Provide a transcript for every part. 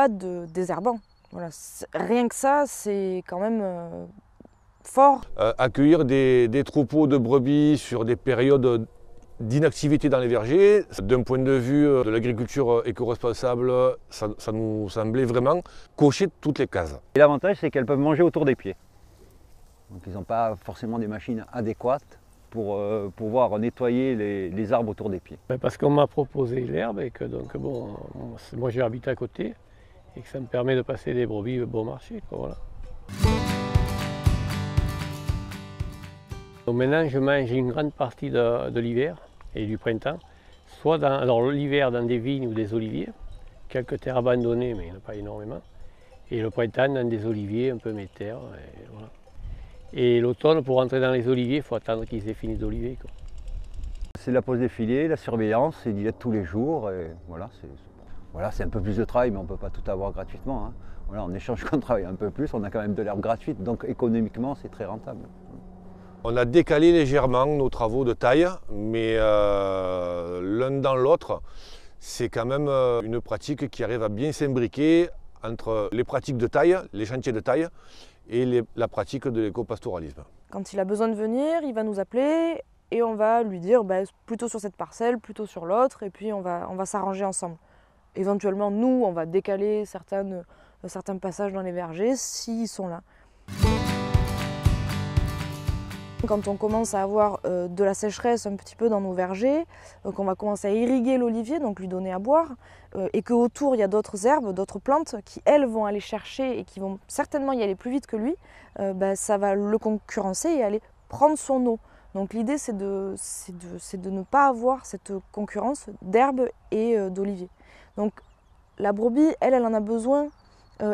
pas de désherbant. Voilà. Rien que ça, c'est quand même fort. Accueillir des troupeaux de brebis sur des périodes d'inactivité dans les vergers, d'un point de vue de l'agriculture éco-responsable, ça nous semblait vraiment cocher toutes les cases. Et l'avantage, c'est qu'elles peuvent manger autour des pieds. Donc ils n'ont pas forcément des machines adéquates pour pouvoir nettoyer les arbres autour des pieds. Parce qu'on m'a proposé l'herbe et que donc bon, moi j'habite à côté et que ça me permet de passer des brebis bon marché, quoi, voilà. Donc maintenant je mange une grande partie de l'hiver et du printemps, soit l'hiver dans des vignes ou des oliviers, quelques terres abandonnées mais il n'y en a pas énormément, et le printemps dans des oliviers un peu métères. Et voilà. Et l'automne, pour rentrer dans les oliviers, il faut attendre qu'ils aient fini d'oliver. C'est la pose des filets, la surveillance, c'est d'y être tous les jours. Et voilà, c'est un peu plus de travail, mais on ne peut pas tout avoir gratuitement. Hein. Voilà, en échange qu'on travaille un peu plus, on a quand même de l'herbe gratuite, donc économiquement, c'est très rentable. On a décalé légèrement nos travaux de taille, mais l'un dans l'autre, c'est quand même une pratique qui arrive à bien s'imbriquer entre les pratiques de taille, les chantiers de taille, et la pratique de l'éco-pastoralisme. Quand il a besoin de venir, il va nous appeler et on va lui dire plutôt sur cette parcelle, plutôt sur l'autre, et puis on va s'arranger ensemble. Éventuellement, nous, on va décaler certains passages dans les vergers s'ils sont là. Quand on commence à avoir de la sécheresse un petit peu dans nos vergers, donc on va commencer à irriguer l'olivier, donc lui donner à boire, et qu'autour il y a d'autres herbes, d'autres plantes qui elles vont aller chercher et qui vont certainement y aller plus vite que lui, ça va le concurrencer et aller prendre son eau. Donc l'idée c'est de ne pas avoir cette concurrence d'herbes et d'oliviers. Donc la brebis, elle en a besoin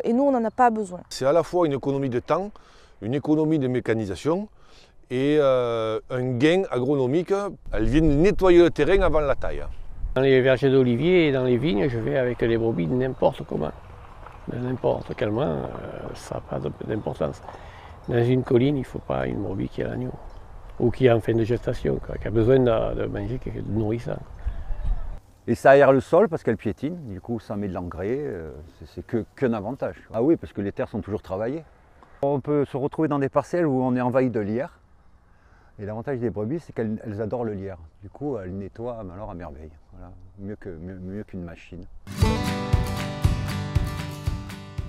et nous on n'en a pas besoin. C'est à la fois une économie de temps, une économie de mécanisation, et un gain agronomique. Elles viennent nettoyer le terrain avant la taille. Dans les vergers d'olivier et dans les vignes, je vais avec les brebis n'importe comment. N'importe quellement, ça n'a pas d'importance. Dans une colline, il ne faut pas une brebis qui a l'agneau, ou qui est en fin de gestation, quoi, qui a besoin de manger quelque chose de nourrissant. Et ça aère le sol parce qu'elle piétine, du coup ça met de l'engrais, c'est qu'un avantage. Ah oui, parce que les terres sont toujours travaillées. On peut se retrouver dans des parcelles où on est envahi de lierre. Et l'avantage des brebis, c'est qu'elles adorent le lierre. Du coup, elles nettoient alors à merveille. Voilà. Mieux qu'une machine.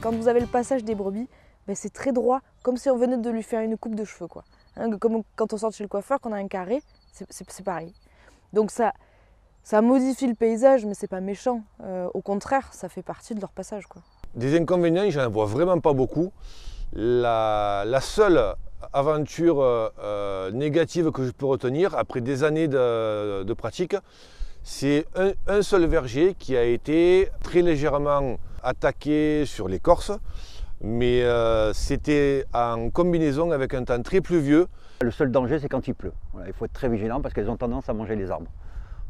Quand vous avez le passage des brebis, c'est très droit, comme si on venait de lui faire une coupe de cheveux, quoi. Hein, comme quand on sort chez le coiffeur, qu'on a un carré, c'est pareil. Donc ça modifie le paysage, mais c'est pas méchant. Au contraire, ça fait partie de leur passage, quoi. Des inconvénients, j'en vois vraiment pas beaucoup. La seule aventure négative que je peux retenir après des années de pratique, c'est un seul verger qui a été très légèrement attaqué sur l'écorce, mais c'était en combinaison avec un temps très pluvieux. Le seul danger, c'est quand il pleut. Voilà, il faut être très vigilant parce qu'elles ont tendance à manger les arbres.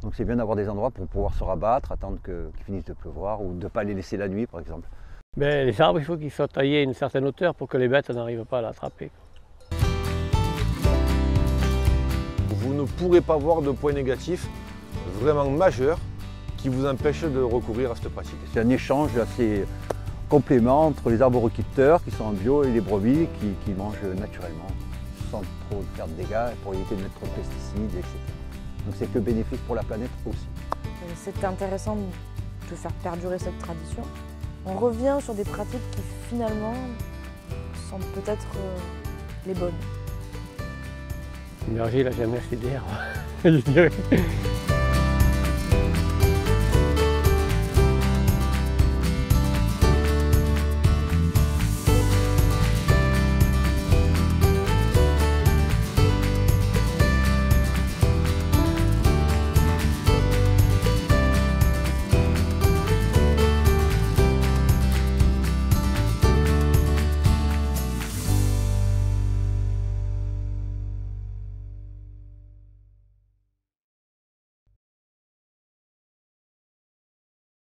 Donc c'est bien d'avoir des endroits pour pouvoir se rabattre, attendre qu'il finisse de pleuvoir ou de ne pas les laisser la nuit par exemple. Les arbres, il faut qu'ils soient taillés à une certaine hauteur pour que les bêtes n'arrivent pas à l'attraper. Vous ne pourrez pas voir de point négatif vraiment majeur qui vous empêche de recourir à cette pratique. C'est un échange assez complément entre les arboriculteurs qui sont en bio et les brebis qui mangent naturellement sans trop faire de dégâts pour éviter de mettre trop de pesticides, etc. Donc c'est que bénéfice pour la planète aussi. C'est intéressant de faire perdurer cette tradition. On revient sur des pratiques qui finalement sont peut-être les bonnes. Le berger, il n'a jamais assez d'air, je dirais.